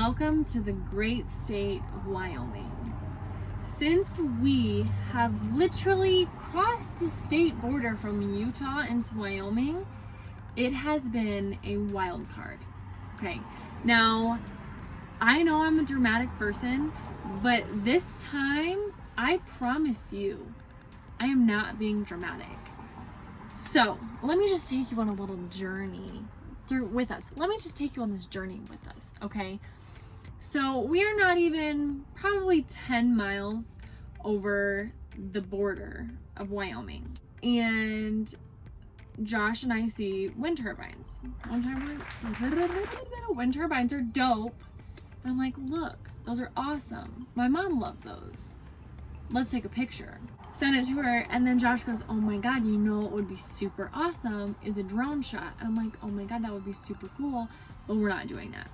Welcome to the great state of Wyoming. Since we have literally crossed the state border from Utah into Wyoming, it has been a wild card. Okay, now I know I'm a dramatic person, but this time I promise you I am not being dramatic. So let me just take you on a little journey with us. Let me just take you on this journey with us, okay? So we are not even probably 10 miles over the border of Wyoming, and Josh and I see wind turbines. Wind turbines are dope. And I'm like, look, those are awesome. My mom loves those. Let's take a picture. Send it to her, and then Josh goes, oh my god, you know what would be super awesome is a drone shot. And I'm like, oh my god, that would be super cool, but we're not doing that.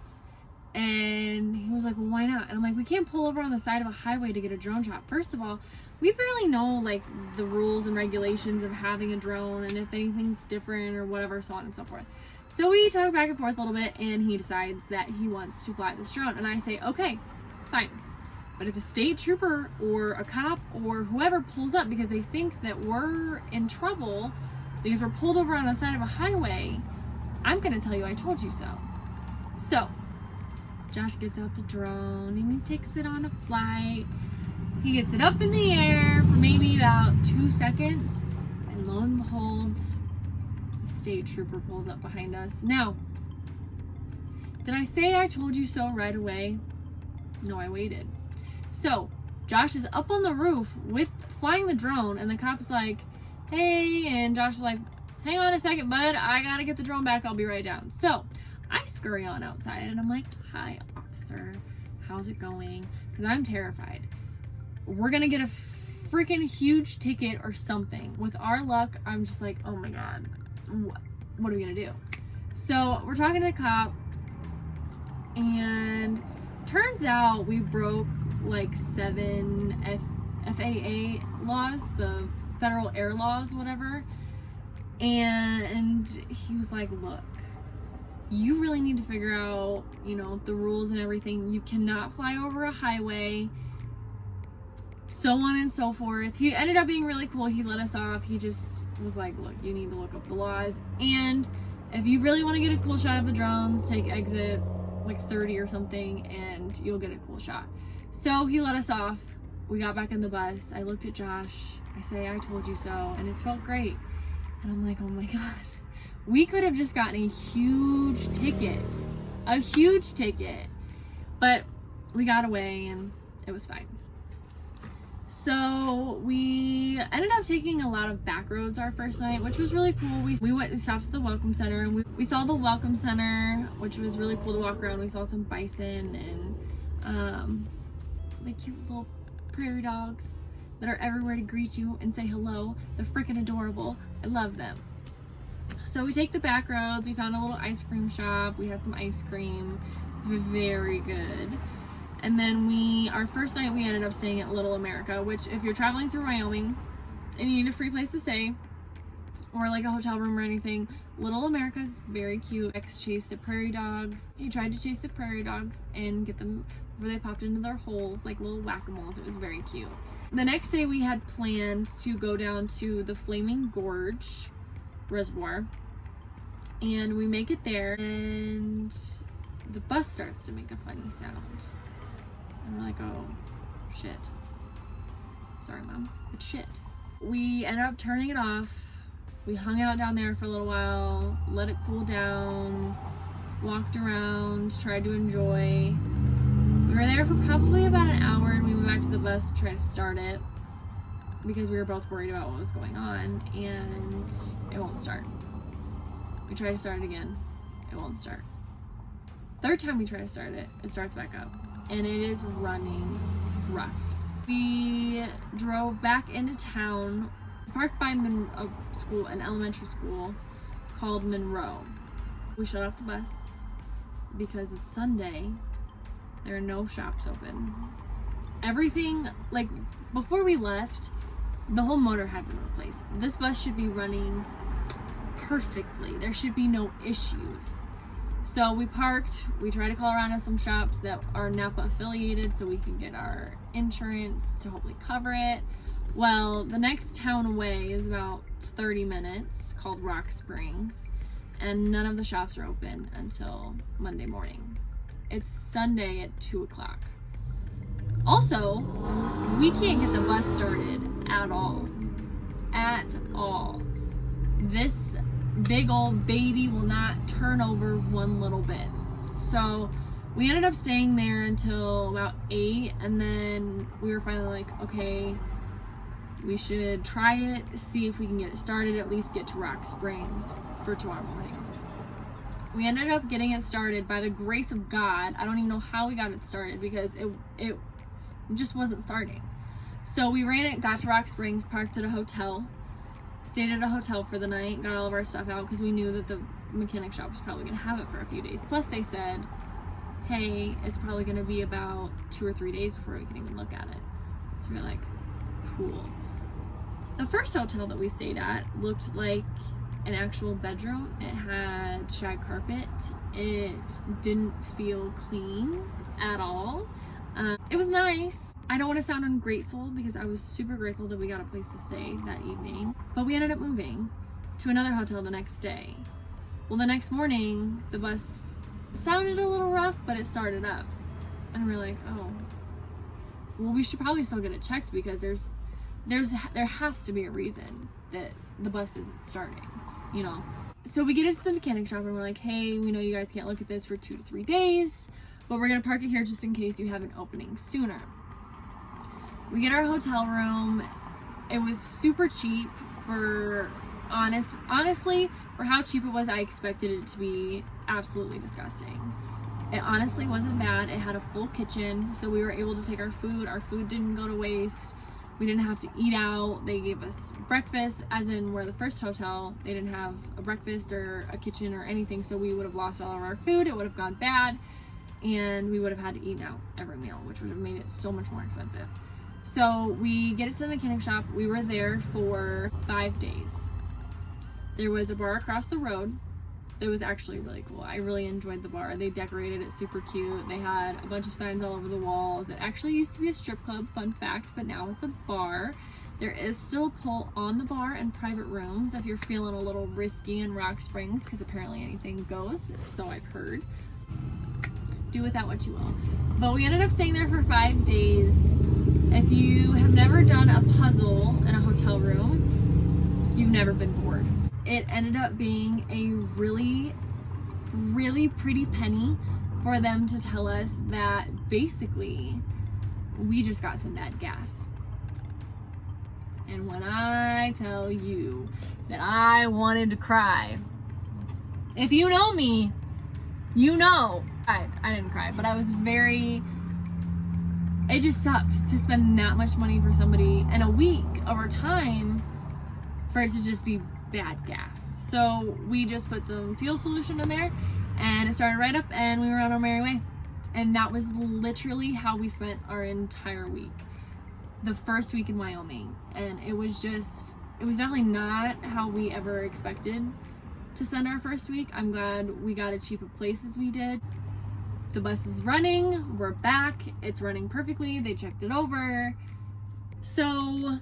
And he was like, well, why not? And I'm like, we can't pull over on the side of a highway to get a drone shot. First of all, we barely know like the rules and regulations of having a drone and if anything's different or whatever, so on and so forth. So we talk back and forth a little bit, and he decides that he wants to fly this drone. And I say, okay, fine. But if a state trooper or a cop or whoever pulls up because they think that we're in trouble because we're pulled over on the side of a highway, I'm gonna tell you I told you so. So Josh gets out the drone and he takes it on a flight. He gets it up in the air for maybe about 2 seconds, and lo and behold, a state trooper pulls up behind us. Now, did I say I told you so right away? No, I waited. So Josh is up on the roof with flying the drone, and the cop's like, hey, and Josh is like, hang on a second, bud, I gotta get the drone back, I'll be right down. So I scurry on outside and I'm like, hi, officer, how's it going? Because I'm terrified. We're gonna get a freaking huge ticket or something. With our luck, I'm just like, oh my god, what are we gonna do? So we're talking to the cop, and turns out we broke like 7 FAA laws, the federal air laws, whatever. And he was like, look, you really need to figure out, you know, the rules and everything. You cannot fly over a highway, so on and so forth. He ended up being really cool. He let us off. He just was like, look, you need to look up the laws, and if you really want to get a cool shot of the drones, take exit like 30 or something and you'll get a cool shot. So he let us off. We got back in the bus. I looked at Josh. I say, I told you so, and it felt great. And I'm like, oh my god, we could have just gotten a huge ticket, but we got away and it was fine. So we ended up taking a lot of Backroads our first night, which was really cool. We stopped at the Welcome Center, and we saw the Welcome Center, which was really cool to walk around. We saw some bison and the cute little prairie dogs that are everywhere to greet you and say hello. They're freaking adorable. I love them. So we take the back roads. We found a little ice cream shop. We had some ice cream. It was very good. And then our first night we ended up staying at Little America, which if you're traveling through Wyoming and you need a free place to stay or like a hotel room or anything, Little America is very cute. X chased the prairie dogs. He tried to chase the prairie dogs and get them before they popped into their holes like little whack-a-moles. It was very cute. The next day we had planned to go down to the Flaming Gorge Reservoir, and we make it there, and the bus starts to make a funny sound. And we're like, oh, shit. Sorry, Mom, but shit. We ended up turning it off. We hung out down there for a little while, let it cool down, walked around, tried to enjoy. We were there for probably about an hour, and we went back to the bus to try to start it because we were both worried about what was going on, and it won't start. We tried to start it again. It won't start. Third time we try to start it, it starts back up, and it is running rough. We drove back into town, parked by an elementary school called Monroe. We shut off the bus because it's Sunday. There are no shops open. Everything, like before we left, the whole motor had been replaced. This bus should be running perfectly. There should be no issues. So we parked, we tried to call around to some shops that are Napa affiliated so we can get our insurance to hopefully cover it. Well, the next town away is about 30 minutes, called Rock Springs, and none of the shops are open until Monday morning. It's Sunday at 2 o'clock. Also, we can't get the bus started at all. At all. This big old baby will not turn over one little bit. So we ended up staying there until about 8, and then we were finally like, okay, we should try it, see if we can get it started, at least get to Rock Springs for tomorrow morning. We ended up getting it started by the grace of God. I don't even know how we got it started because it just wasn't starting. So we ran it, got to Rock Springs, parked at a hotel, stayed at a hotel for the night, got all of our stuff out because we knew that the mechanic shop was probably going to have it for a few days. Plus they said, hey, it's probably going to be about 2 or 3 days before we can even look at it. So we were like, cool. The first hotel that we stayed at looked like an actual bedroom. It had shag carpet. It didn't feel clean at all. It was nice. I don't want to sound ungrateful because I was super grateful that we got a place to stay that evening. But we ended up moving to another hotel the next day. Well, the next morning, the bus sounded a little rough, but it started up. And we're like, oh, well, we should probably still get it checked because there has to be a reason that the bus isn't starting, you know? So we get into the mechanic shop and we're like, hey, we know you guys can't look at this for 2 to 3 days, but we're gonna park it here just in case you have an opening sooner. We get our hotel room. It was super cheap for honestly, for how cheap it was, I expected it to be absolutely disgusting. It honestly wasn't bad. It had a full kitchen, so we were able to take our food. Our food didn't go to waste. We didn't have to eat out. They gave us breakfast, as in where the first hotel, they didn't have a breakfast or a kitchen or anything, so we would have lost all of our food. It would have gone bad, and we would have had to eat out every meal, which would have made it so much more expensive. So we get it to the mechanic shop. We were there for 5 days. There was a bar across the road. It was actually really cool. I really enjoyed the bar. They decorated it super cute. They had a bunch of signs all over the walls. It actually used to be a strip club, fun fact, but now it's a bar. There is still a pool on the bar and private rooms if you're feeling a little risky in Rock Springs, because apparently anything goes, so I've heard. Do with that what you will. But we ended up staying there for 5 days. If you have never done a puzzle in a hotel room, you've never been bored. It ended up being a really, really pretty penny for them to tell us that basically we just got some bad gas. And when I tell you that I wanted to cry, if you know me, you know. I didn't cry, but I was it just sucked to spend that much money for somebody in a week over time for it to just be bad gas. So we just put some fuel solution in there and it started right up and we were on our merry way. And that was literally how we spent our entire week. The first week in Wyoming. And it was definitely not how we ever expected to spend our first week. I'm glad we got as cheap a place as we did. The bus is running, we're back, it's running perfectly, they checked it over. So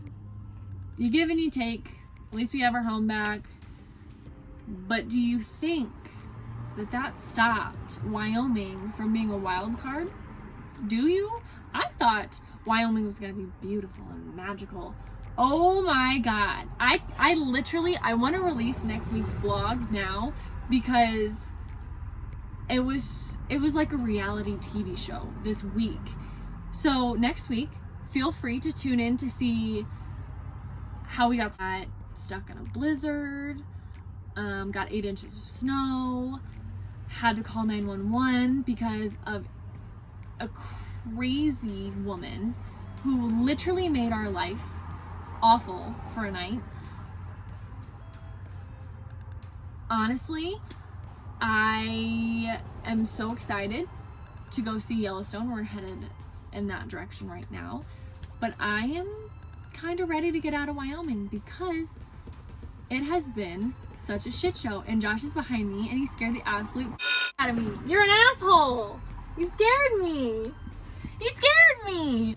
you give and you take. At least we have our home back. But do you think that stopped Wyoming from being a wild card? Do you? I thought Wyoming was gonna be beautiful and magical. Oh my God. I want to release next week's vlog now because it was like a reality TV show this week. So next week, feel free to tune in to see how we got stuck in a blizzard, got 8 inches of snow, had to call 911 because of a crazy woman who literally made our life awful for a night. Honestly, I am so excited to go see Yellowstone. We're headed in that direction right now, but I am kind of ready to get out of Wyoming because it has been such a shit show. And Josh is behind me and he scared the absolute out of me. You're an asshole. You scared me. You scared me.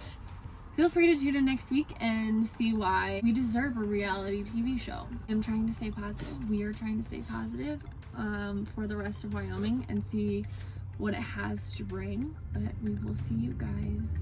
Feel free to tune in next week and see why we deserve a reality TV show. I'm trying to stay positive. We are trying to stay positive for the rest of Wyoming and see what it has to bring. But we will see you guys